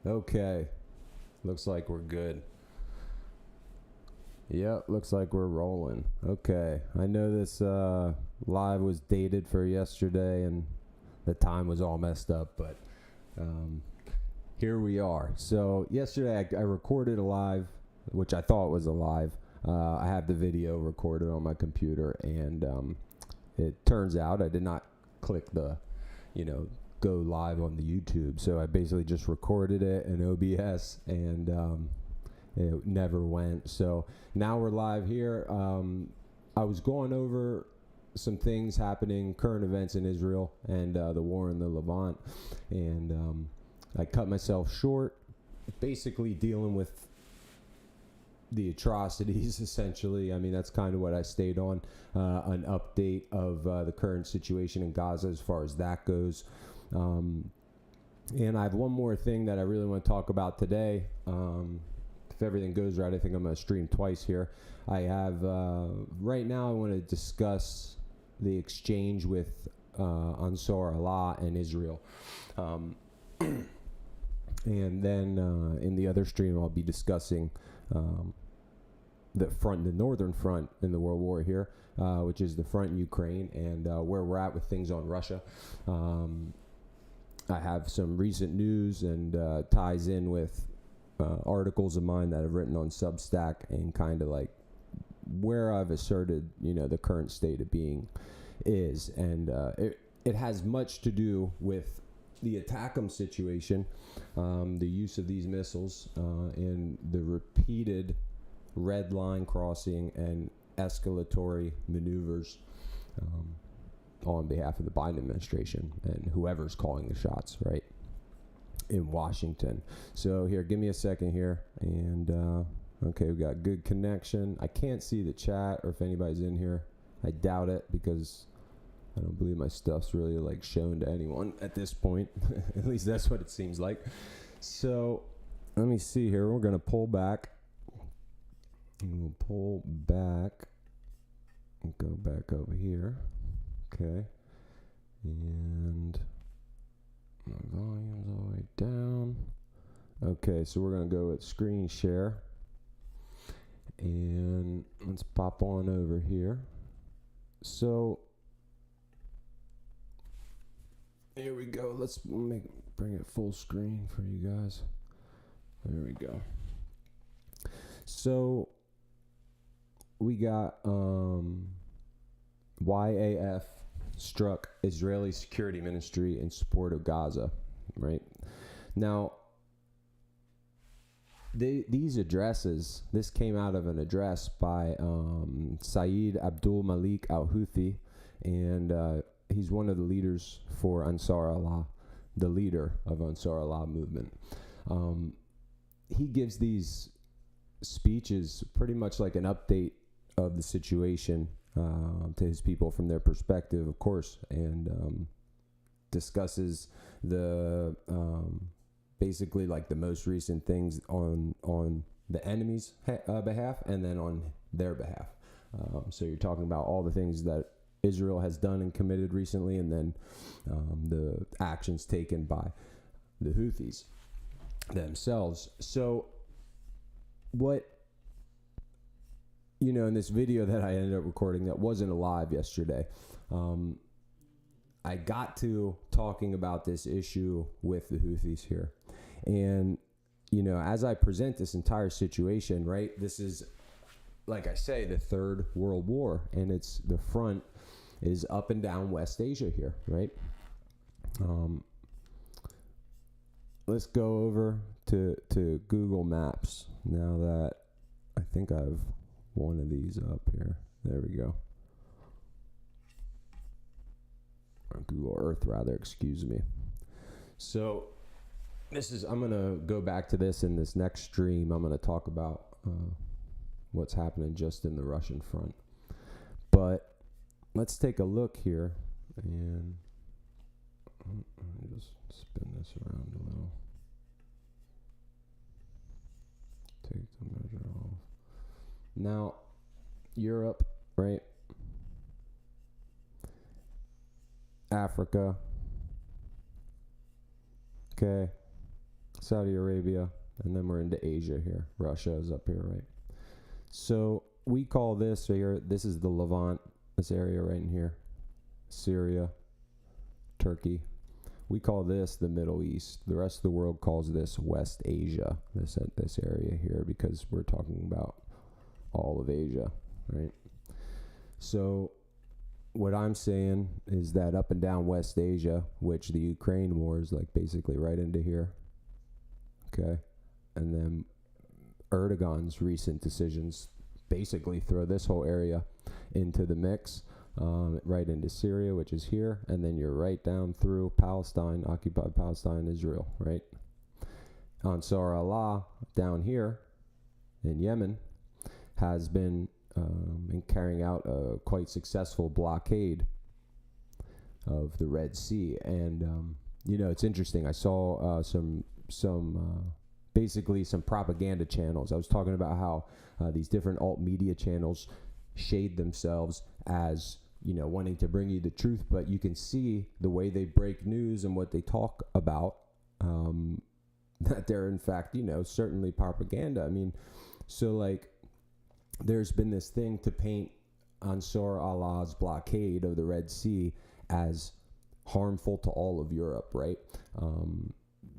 Okay, looks like we're good. Yep, looks like we're rolling. Okay, I know this live was dated for yesterday and the time was all messed up, but here we are. So yesterday I recorded a live, which I thought was a live. I have the video recorded on my computer, and it turns out I did not click the, go live on the YouTube. So I basically just recorded it in OBS, and it never went. So now we're live here. I was going over some things happening, current events in Israel and the war in the Levant, and I cut myself short, basically dealing with the atrocities, essentially. I mean, that's kind of what I stayed on, an update of the current situation in Gaza as far as that goes. And I have one more thing that I really want to talk about today. If everything goes right, I think I'm going to stream twice here. I have, right now, I want to discuss the exchange with Ansar Allah and Israel. And then in the other stream, I'll be discussing the northern front in the world war here, which is the front in Ukraine, and where we're at with things on Russia. I have some recent news and ties in with articles of mine that I've written on Substack, and kind of like where I've asserted, the current state of being is. And it has much to do with the ATACMS situation, the use of these missiles, and the repeated red line crossing and escalatory maneuvers on behalf of the Biden administration and whoever's calling the shots, right, in Washington. So here, give me a second here, and okay, we got good connection. I can't see the chat or if anybody's in here. I doubt it, because I don't believe my stuff's really like shown to anyone at this point. At least that's what it seems like. So let me see here. We're gonna pull back. We'll pull back and go back over here. Okay. And my volume's all the way down. Okay, so we're gonna go with screen share. And let's pop on over here. So here we go. Let's bring it full screen for you guys. There we go. So we got YAF struck Israeli security ministry in support of Gaza, right? Now, these addresses, this came out of an address by Saeed Abdul Malik Al-Houthi, and he's one of the leaders for Ansar Allah, the leader of Ansar Allah movement. He gives these speeches pretty much like an update of the situation to his people from their perspective, of course, and discusses the basically like the most recent things on the enemy's behalf, and then on their behalf. So you're talking about all the things that Israel has done and committed recently, and then the actions taken by the Houthis themselves. So what, in this video that I ended up recording that wasn't live yesterday, I got to talking about this issue with the Houthis here. And, as I present this entire situation, right, this is, like I say, the Third World War, and it's the front is up and down West Asia here, right? Let's go over to Google Maps now that I think I've one of these up here. There we go. Or Google Earth, rather, excuse me. So I'm going to go back to this in this next stream. I'm going to talk about what's happening just in the Russian front. But let's take a look here, and let me just spin this around a little. Take the measure off. Now, Europe, right? Africa. Okay. Saudi Arabia, and then we're into Asia here. Russia is up here, right? So we call this right here, this is the Levant, this area right in here. Syria, Turkey. We call this the Middle East. The rest of the world calls this West Asia, this area here, because we're talking about all of Asia, right? So what I'm saying is that up and down West Asia, which the Ukraine war is like basically right into here, okay? And then Erdogan's recent decisions basically throw this whole area into the mix, right into Syria, which is here, and then you're right down through Palestine, occupied Palestine, Israel, right? Ansar Allah down here in Yemen has been carrying out a quite successful blockade of the Red Sea. And, you know, it's interesting. I saw basically some propaganda channels. I was talking about how these different alt media channels shade themselves as, you know, wanting to bring you the truth, but you can see the way they break news and what they talk about, that they're in fact, you know, certainly propaganda. I mean, so like there's been this thing to paint Ansar Allah's blockade of the Red Sea as harmful to all of Europe, right?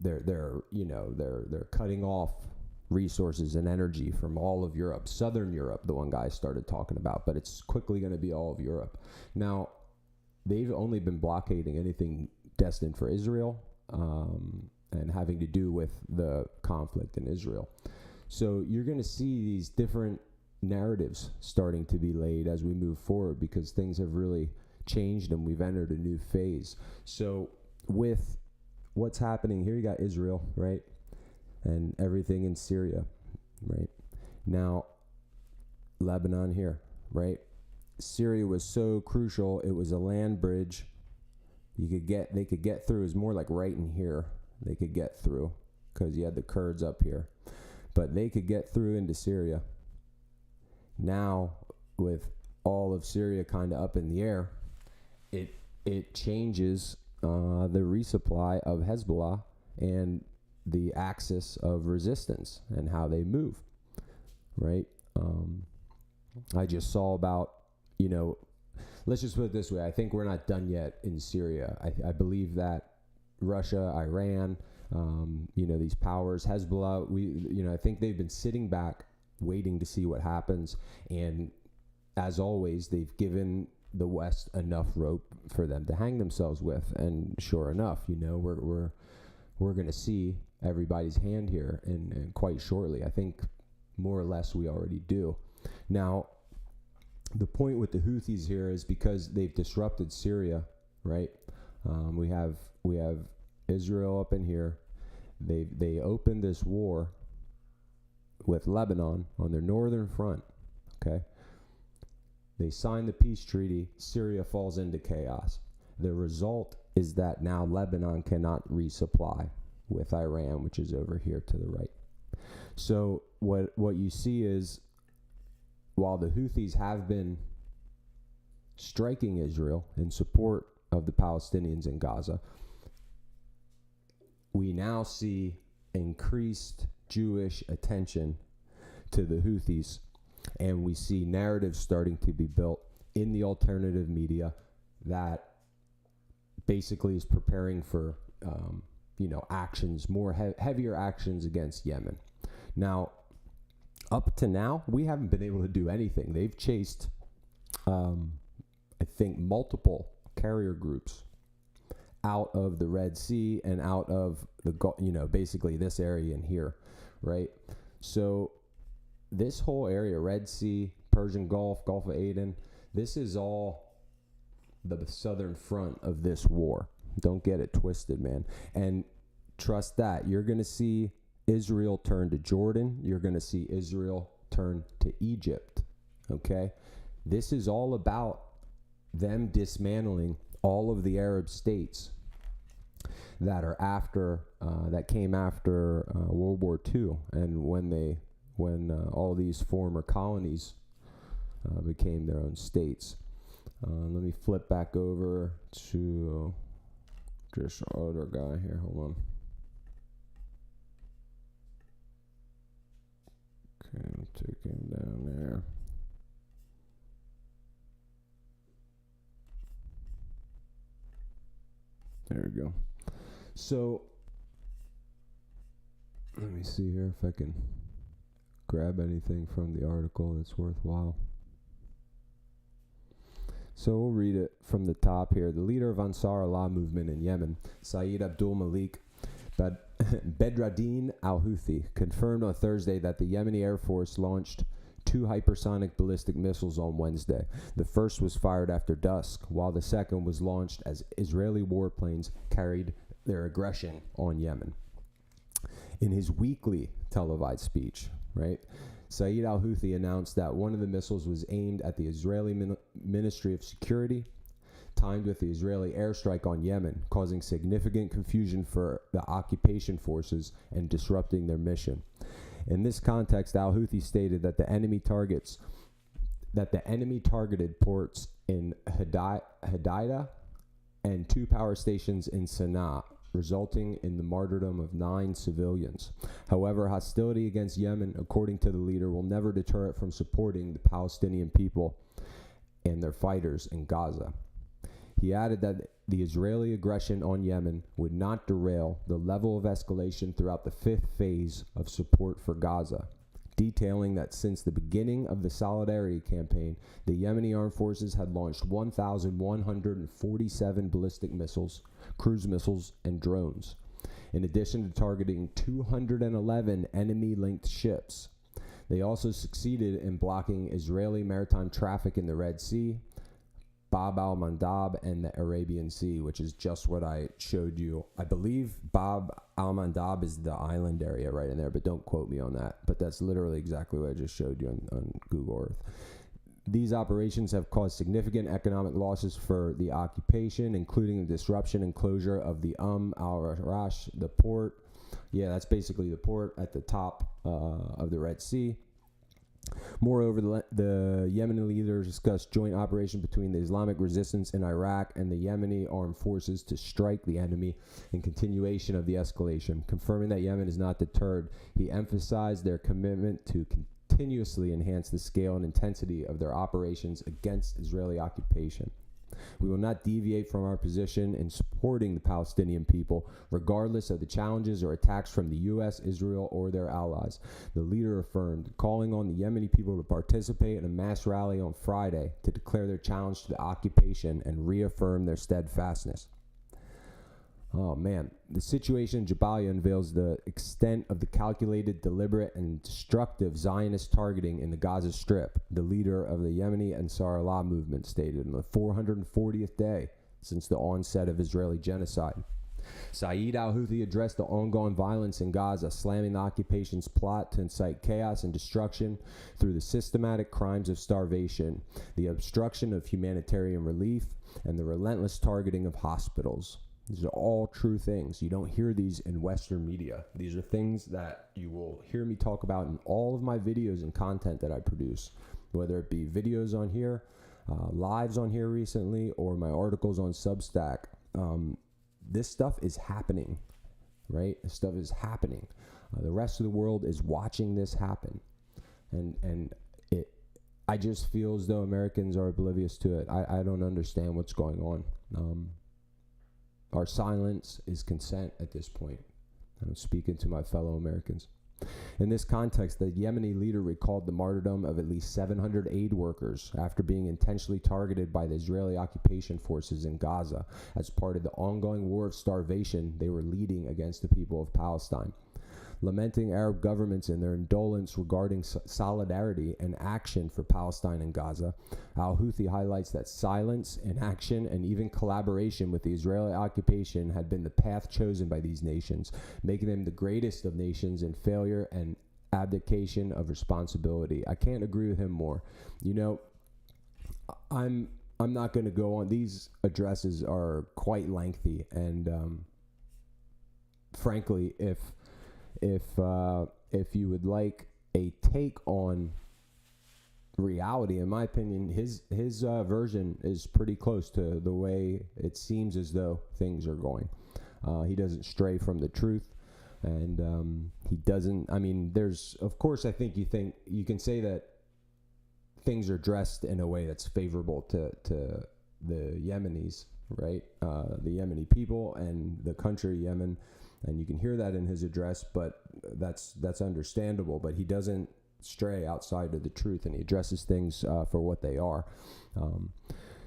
They're cutting off resources and energy from all of Europe. Southern Europe, the one guy started talking about, but it's quickly going to be all of Europe. Now, they've only been blockading anything destined for Israel, and having to do with the conflict in Israel. So you're going to see these different narratives starting to be laid as we move forward, because things have really changed and we've entered a new phase. So with what's happening here, you got Israel, right? And everything in Syria, right? Now, Lebanon here, right? Syria was so crucial. It was a land bridge. They could get through. It was more like right in here. They could get through because you had the Kurds up here, but they could get through into Syria. Now, with all of Syria kind of up in the air, it changes the resupply of Hezbollah and the axis of resistance and how they move, right? I just saw about, you know, let's just put it this way. I think we're not done yet in Syria. I believe that Russia, Iran, you know, these powers, Hezbollah, I think they've been sitting back waiting to see what happens. And as always, they've given the West enough rope for them to hang themselves with. And sure enough, you know, we're going to see everybody's hand here and quite shortly. I think more or less we already do. Now, the point with the Houthis here is because they've disrupted Syria, right? We have Israel up in here. They opened this war with Lebanon on their northern front, okay? They signed the peace treaty. Syria falls into chaos. The result is that now Lebanon cannot resupply with Iran, which is over here to the right. So what you see is, while the Houthis have been striking Israel in support of the Palestinians in Gaza, we now see increased Jewish attention to the Houthis, and we see narratives starting to be built in the alternative media that basically is preparing for actions, more heavier actions against Yemen. Now, up to now, we haven't been able to do anything. They've chased, I think, multiple carrier groups out of the Red Sea and out of basically this area in here, right? So this whole area, Red Sea, Persian Gulf, Gulf of Aden, this is all the southern front of this war. Don't get it twisted, man. And trust that. You're going to see Israel turn to Jordan. You're going to see Israel turn to Egypt, okay? This is all about them dismantling all of the Arab states that are that came after World War II, and when all these former colonies became their own states. Let me flip back over to this other guy here. Hold on. There we go. So, let me see here if I can grab anything from the article that's worthwhile. So we'll read it from the top here. The leader of Ansar Allah movement in Yemen, Saeed Abdul Malik Bedreddin Al-Houthi, confirmed on Thursday that the Yemeni Air Force launched 2 hypersonic ballistic missiles on Wednesday. The first was fired after dusk, while the second was launched as Israeli warplanes carried their aggression on Yemen. In his weekly televised speech, right, Saeed al-Houthi announced that one of the missiles was aimed at the Israeli Ministry of Security, timed with the Israeli airstrike on Yemen, causing significant confusion for the occupation forces and disrupting their mission. In this context, al-Houthi stated that the enemy targeted ports in Hadida and 2 power stations in Sana'a, resulting in the martyrdom of 9 civilians. However, hostility against Yemen, according to the leader, will never deter it from supporting the Palestinian people and their fighters in Gaza. He added that the Israeli aggression on Yemen would not derail the level of escalation throughout the 5th phase of support for Gaza, detailing that since the beginning of the Solidarity campaign, the Yemeni armed forces had launched 1,147 ballistic missiles, cruise missiles, and drones, in addition to targeting 211 enemy-linked ships. They also succeeded in blocking Israeli maritime traffic in the Red Sea, Bab al-Mandab, and the Arabian Sea, which is just what I showed you. I believe Bab al-Mandab is the island area right in there, but don't quote me on that. But that's literally exactly what I just showed you on Google Earth. These operations have caused significant economic losses for the occupation, including the disruption and closure of the al-Rash, the port. Yeah, that's basically the port at the top of the Red Sea. Moreover, the Yemeni leaders discussed joint operation between the Islamic resistance in Iraq and the Yemeni armed forces to strike the enemy in continuation of the escalation. Confirming that Yemen is not deterred, he emphasized their commitment to continuously enhance the scale and intensity of their operations against Israeli occupation. We will not deviate from our position in supporting the Palestinian people, regardless of the challenges or attacks from the U.S., Israel, or their allies, the leader affirmed, calling on the Yemeni people to participate in a mass rally on Friday to declare their challenge to the occupation and reaffirm their steadfastness. Oh man, the situation in Jabalia unveils the extent of the calculated, deliberate, and destructive Zionist targeting in the Gaza Strip, the leader of the Yemeni Ansar Allah movement stated on the 440th day since the onset of Israeli genocide. Saeed al-Houthi addressed the ongoing violence in Gaza, slamming the occupation's plot to incite chaos and destruction through the systematic crimes of starvation, the obstruction of humanitarian relief, and the relentless targeting of hospitals. These are all true things. You don't hear these in Western media. These are things that you will hear me talk about in all of my videos and content that I produce, whether it be videos on here, lives on here recently, or my articles on Substack. This stuff is happening, right? This stuff is happening. The rest of the world is watching this happen. And I just feel as though Americans are oblivious to it. I don't understand what's going on. Our silence is consent at this point. I'm speaking to my fellow Americans. In this context, the Yemeni leader recalled the martyrdom of at least 700 aid workers after being intentionally targeted by the Israeli occupation forces in Gaza as part of the ongoing war of starvation they were leading against the people of Palestine. Lamenting Arab governments and their indolence regarding solidarity and action for Palestine and Gaza, al-Houthi highlights that silence, inaction, and even collaboration with the Israeli occupation had been the path chosen by these nations, making them the greatest of nations in failure and abdication of responsibility. I can't agree with him more. You know, I'm not going to go on. These addresses are quite lengthy, and frankly, if you would like a take on reality, in my opinion, his version is pretty close to the way it seems as though things are going. He doesn't stray from the truth, and he doesn't. I mean, there's, of course, I think you can say that things are dressed in a way that's favorable to the Yemenis, right? The Yemeni people and the country Yemen, and you can hear that in his address, but that's understandable. But he doesn't stray outside of the truth, and he addresses things for what they are.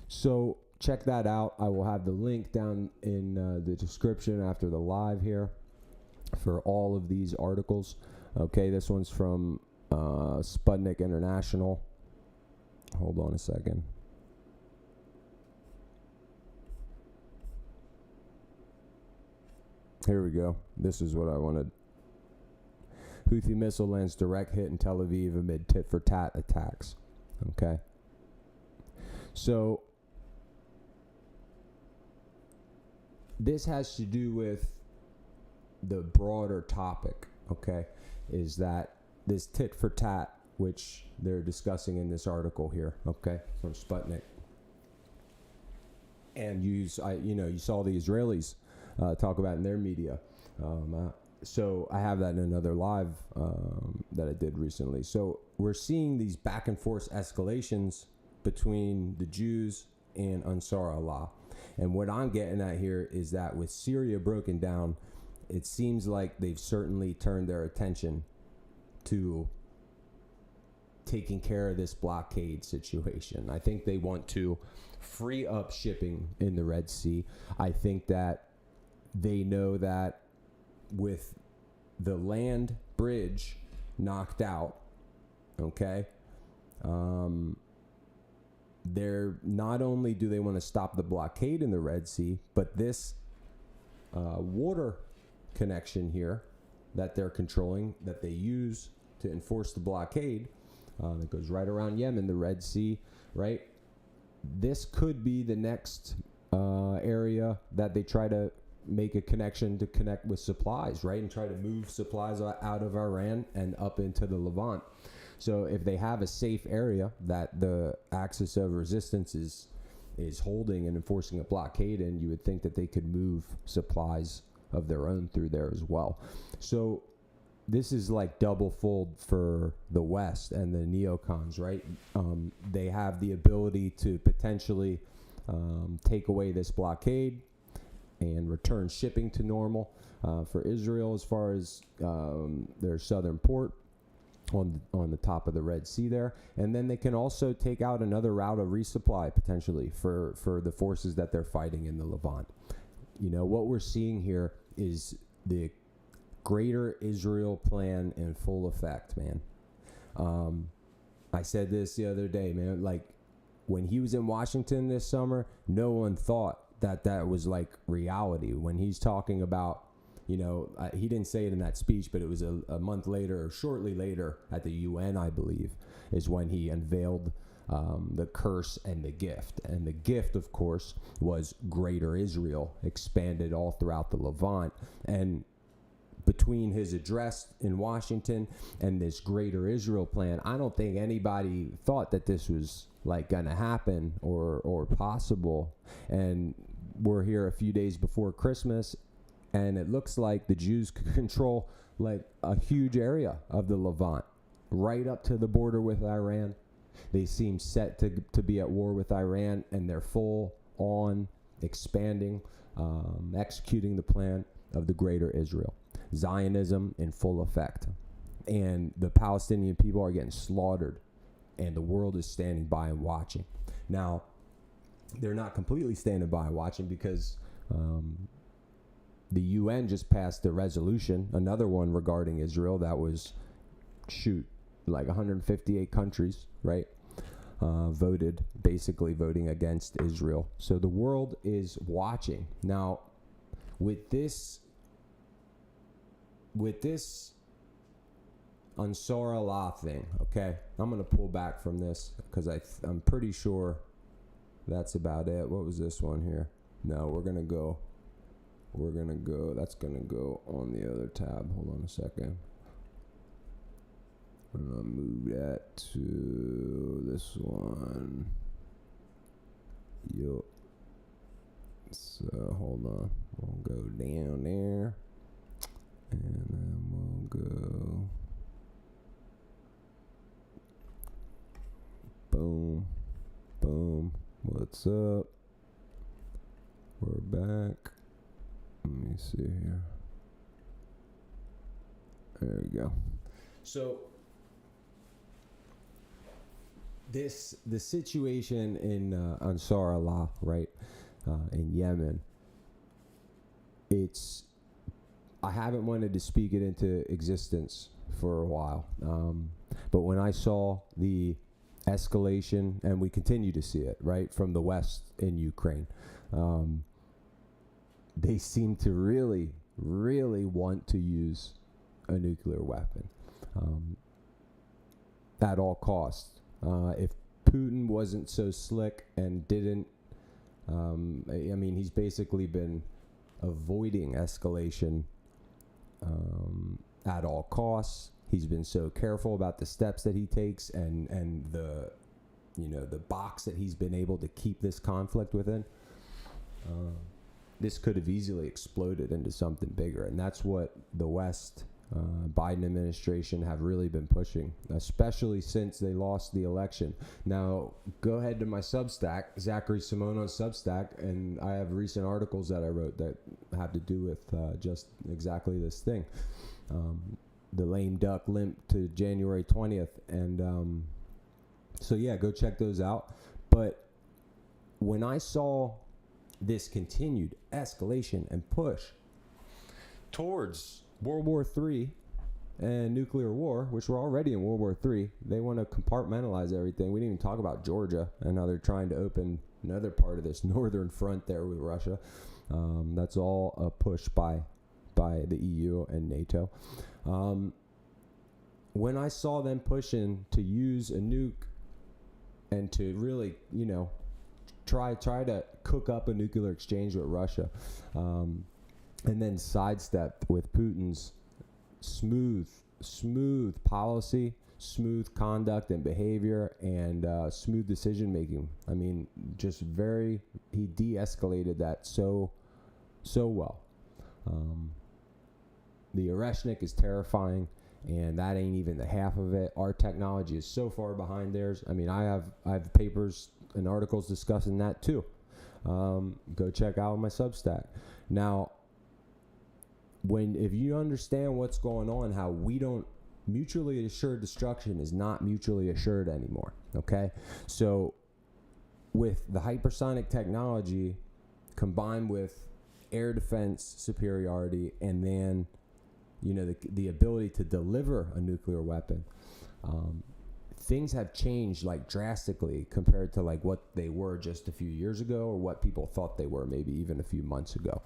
So check that out. I will have the link down in the description after the live here for all of these articles. Okay, this one's from Sputnik International. Hold on a second. Here we go. This is what I wanted. Houthi missile lands direct hit in Tel Aviv amid tit-for-tat attacks. Okay. So this has to do with the broader topic, okay, is that this tit-for-tat, which they're discussing in this article here, okay, from Sputnik. And you saw the Israelis talk about in their media. So I have that in another live that I did recently. So we're seeing these back and forth escalations between the Jews and Ansar Allah. And what I'm getting at here is that with Syria broken down, it seems like they've certainly turned their attention to taking care of this blockade situation. I think they want to free up shipping in the Red Sea. I think that they know that with the land bridge knocked out, okay, they're not only do they want to stop the blockade in the Red Sea, but this water connection here that they're controlling, that they use to enforce the blockade, that goes right around Yemen, the Red Sea, right? This could be the next area that they try to make a connection to connect with supplies, right? And try to move supplies out of Iran and up into the Levant. So if they have a safe area that the axis of resistance is holding and enforcing a blockade in, you would think that they could move supplies of their own through there as well. So this is like double fold for the West and the neocons, right? They have the ability to potentially take away this blockade and return shipping to normal for Israel as far as their southern port on the top of the Red Sea there. And then they can also take out another route of resupply potentially for the forces that they're fighting in the Levant. You know, what we're seeing here is the Greater Israel plan in full effect, man. I said this the other day, man, like when he was in Washington this summer, no one thought that was like reality. When he's talking about, you know, he didn't say it in that speech, but it was a month later or shortly later at the UN, I believe, is when he unveiled the curse and the gift. And the gift, of course, was Greater Israel, expanded all throughout the Levant. And between his address in Washington and this Greater Israel plan, I don't think anybody thought that this was like gonna happen or possible. And we're here a few days before Christmas, and it looks like the Jews could control like a huge area of the Levant, right up to the border with Iran. They seem set to be at war with Iran, and they're full on expanding, executing the plan of the Greater Israel. Zionism in full effect. And the Palestinian people are getting slaughtered, and the world is standing by and watching. Now, they're not completely standing by and watching because the UN just passed a resolution, another one regarding Israel, that was, like 158 countries, right, basically voting against Israel. So the world is watching. Now, with this Ansar Allah thing, okay, I'm going to pull back from this because I'm pretty sure that's about it. What was this one here? No, that's going to go on the other tab. Hold on a second. I'm going to move that to this one. Yup. So, hold on. We'll go down there. And then we'll go. Boom. Boom. What's up? back. Let me see here. There we go. So the situation in Ansar Allah, right, in Yemen, I haven't wanted to speak it into existence for a while, but when I saw the escalation, and we continue to see it, right, from the West in Ukraine, they seem to really, really want to use a nuclear weapon at all costs. If Putin wasn't so slick and didn't, he's basically been avoiding escalation at all costs. He's been so careful about the steps that he takes and the box that he's been able to keep this conflict within. This could have easily exploded into something bigger, and that's what the West, Biden administration have really been pushing, especially since they lost the election. Now, go ahead to my Substack, Zachary Simone on Substack, and I have recent articles that I wrote that have to do with just exactly this thing. The lame duck limp to January 20th. And so, yeah, go check those out. But when I saw this continued escalation and push towards World War III and nuclear war, which we're already in World War III, they want to compartmentalize everything. We didn't even talk about Georgia, and now they're trying to open another part of this northern front there with Russia. That's all a push by the EU and NATO. When I saw them pushing to use a nuke and to really, try to cook up a nuclear exchange with Russia, and then sidestep with Putin's smooth policy, smooth conduct and behavior, and smooth decision making. I mean, he de-escalated that so well. The Oreshnik is terrifying, and that ain't even the half of it. Our technology is so far behind theirs. I mean, I have papers and articles discussing that too. Go check out my Substack. Now, if you understand what's going on, how we don't, mutually assured destruction is not mutually assured anymore. Okay, so with the hypersonic technology combined with air defense superiority, and then the ability to deliver a nuclear weapon, things have changed like drastically compared to like what they were just a few years ago, or what people thought they were maybe even a few months ago.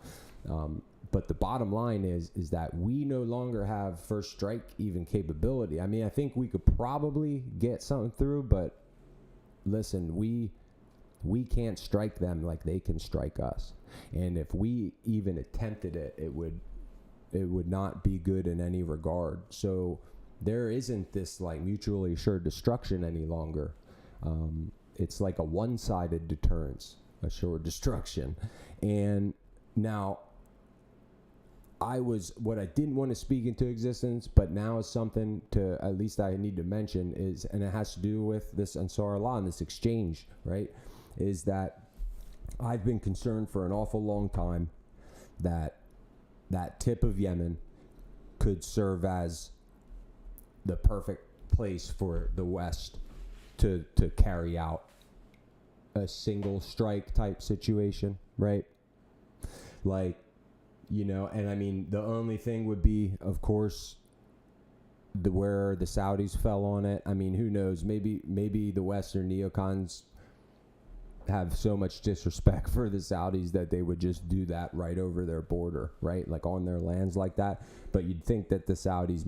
But the bottom line is that we no longer have first strike even capability. I mean, I think we could probably get something through, but listen, we can't strike them like they can strike us. And if we even attempted it, it would not be good in any regard. So there isn't this like mutually assured destruction any longer. It's like a one-sided deterrence, assured destruction. And now, what I didn't want to speak into existence, but now is something to, at least I need to mention, is, and it has to do with this Ansar Allah and this exchange, right? Is that I've been concerned for an awful long time that tip of Yemen could serve as the perfect place for the West to carry out a single strike type situation, right? Like, and I mean, the only thing would be, of course, where the Saudis fell on it. I mean, who knows? Maybe the Western neocons have so much disrespect for the Saudis that they would just do that right over their border, right? Like on their lands like that. But you'd think that the Saudis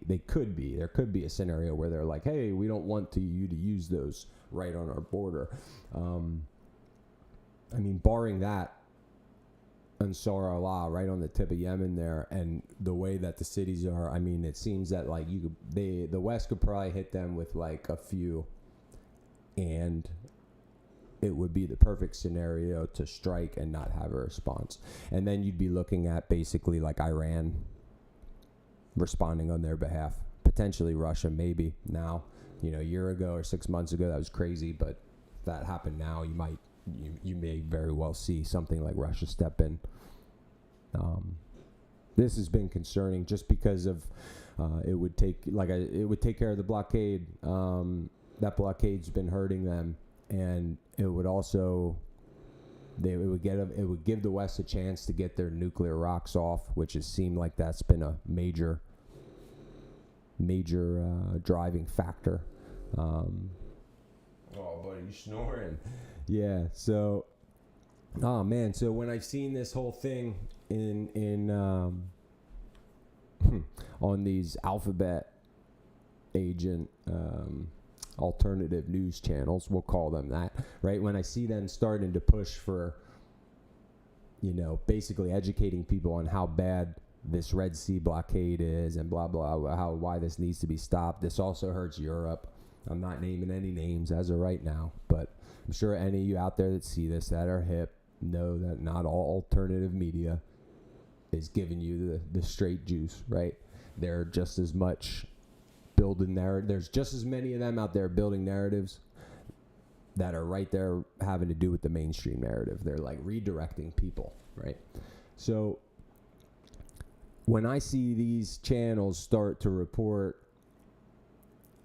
there could be a scenario where they're like, hey, we don't want you to use those right on our border. I mean, barring that, Ansar Allah right on the tip of Yemen there, and the way that the cities are, I mean, it seems that like the West could probably hit them with like a few, and it would be the perfect scenario to strike and not have a response. And then you'd be looking at basically like Iran responding on their behalf, potentially Russia maybe now. A year ago or 6 months ago, that was crazy, but if that happened now, you might you may very well see something like Russia step in. This has been concerning just because of it would take care of the blockade. That blockade's been hurting them, and it would also it would give the West a chance to get their nuclear rocks off, which has seemed like that's been a major driving factor. Oh, buddy, you snoring? Yeah. So, oh man. So when I've seen this whole thing in on these alphabet agent alternative news channels, we'll call them that, right? When I see them starting to push for, basically educating people on how bad this Red Sea blockade is and blah blah, why this needs to be stopped. This also hurts Europe. I'm not naming any names as of right now, but I'm sure any of you out there that see this that are hip know that not all alternative media is giving you the straight juice, right? They're just as much building there's just as many of them out there building narratives that are right there having to do with the mainstream narrative. They're like redirecting people, right? So when I see these channels start to report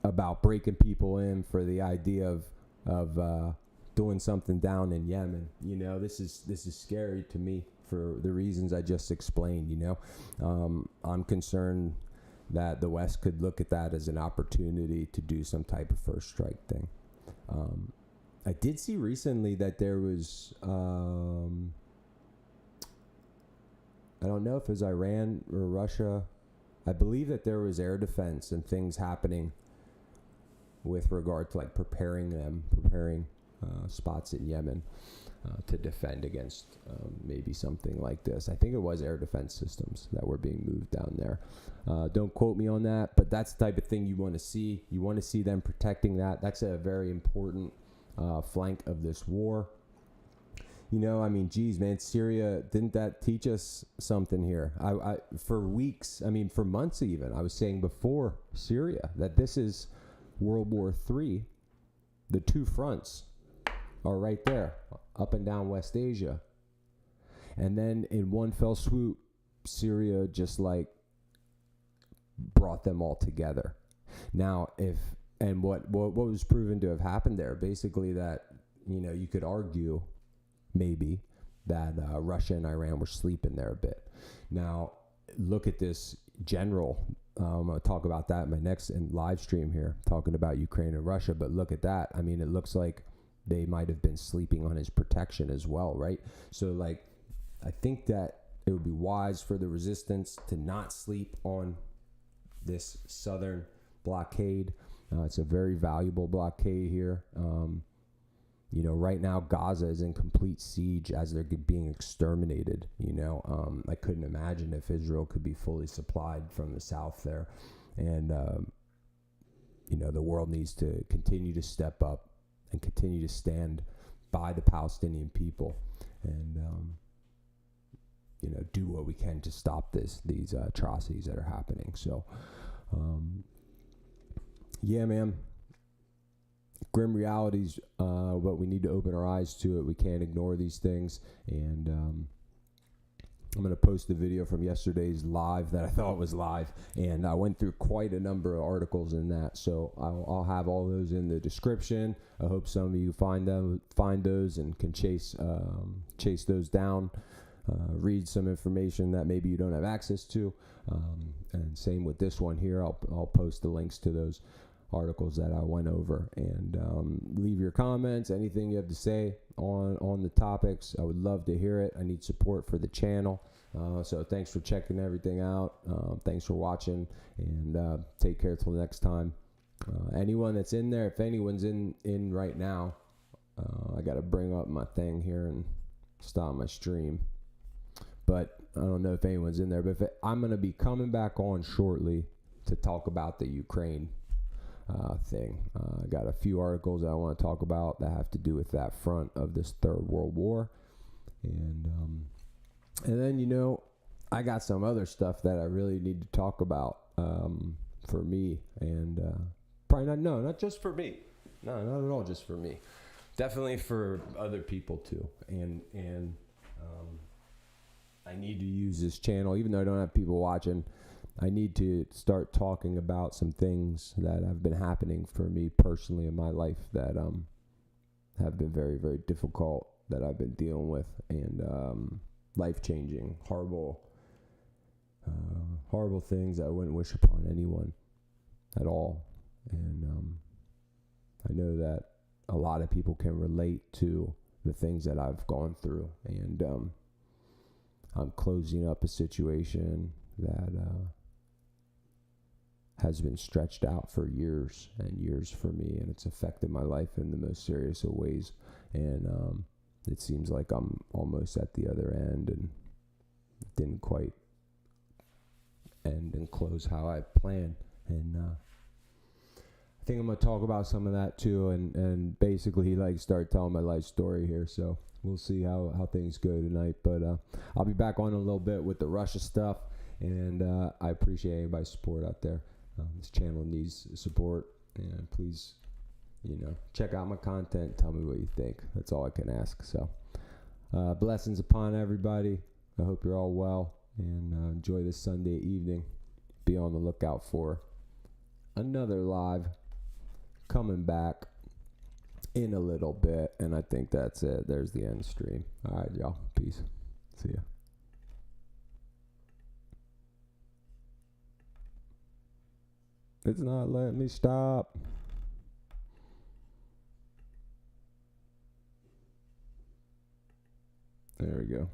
about breaking people in for the idea of doing something down in Yemen, this is scary to me for the reasons I just explained. I'm concerned that the West could look at that as an opportunity to do some type of first strike thing. I did see recently that there was, I don't know if it was Iran or Russia, I believe that there was air defense and things happening with regard to like preparing spots in Yemen to defend against maybe something like this. I think it was air defense systems that were being moved down there. Don't quote me on that, but that's the type of thing you want to see. You want to see them protecting that. That's a very important flank of this war. Geez, man, Syria, didn't that teach us something here? I for weeks, for months even, I was saying before Syria that this is World War III. The two fronts are right there, up and down West Asia. And then in one fell swoop, Syria just like brought them all together. Now, what was proven to have happened there, basically that, you could argue maybe that Russia and Iran were sleeping there a bit. Now, look at this general. I'm going to talk about that in my next live stream here, talking about Ukraine and Russia. But look at that. It looks like they might have been sleeping on his protection as well, right? So, I think that it would be wise for the resistance to not sleep on this southern blockade. It's a very valuable blockade here. Right now Gaza is in complete siege as they're being exterminated. I couldn't imagine if Israel could be fully supplied from the south there. And, the world needs to continue to step up and continue to stand by the Palestinian people and, do what we can to stop these atrocities that are happening. So, yeah, man. Grim realities, but we need to open our eyes to it. We can't ignore these things. And I'm going to post the video from yesterday's live that I thought was live. And I went through quite a number of articles in that. So I'll have all those in the description. I hope some of you find those and can chase those down. Read some information that maybe you don't have access to. And same with this one here. I'll post the links to those articles that I went over, and leave your comments, anything you have to say on the topics. I would love to hear it. I need support for the channel. So thanks for checking everything out. Thanks for watching, and take care till next time. Anyone that's in there, if anyone's in right now, I got to bring up my thing here and stop my stream. But I don't know if anyone's in there, but I'm going to be coming back on shortly to talk about the Ukraine thing. I got a few articles that I want to talk about that have to do with that front of this Third World War. And then, I got some other stuff that I really need to talk about for me. And probably not just for me. No, not at all just for me. definitely for other people too. And I need to use this channel, even though I don't have people watching. I need to start talking about some things that have been happening for me personally in my life that have been very, very difficult, that I've been dealing with, and life-changing, horrible things I wouldn't wish upon anyone at all. And I know that a lot of people can relate to the things that I've gone through, and I'm closing up a situation that has been stretched out for years and years for me, and it's affected my life in the most serious of ways. And it seems like I'm almost at the other end, and it didn't quite end and close how I planned. And I think I'm going to talk about some of that too, and basically like start telling my life story here. So we'll see how things go tonight. But I'll be back on a little bit with the Russia stuff, and I appreciate anybody's support out there. This channel needs support, and please, check out my content. Tell me what you think. That's all I can ask. So blessings upon everybody. I hope you're all well, and enjoy this Sunday evening. Be on the lookout for another live coming back in a little bit, and I think that's it. There's the end stream. All right, y'all. Peace. See ya. It's not letting me stop. There we go.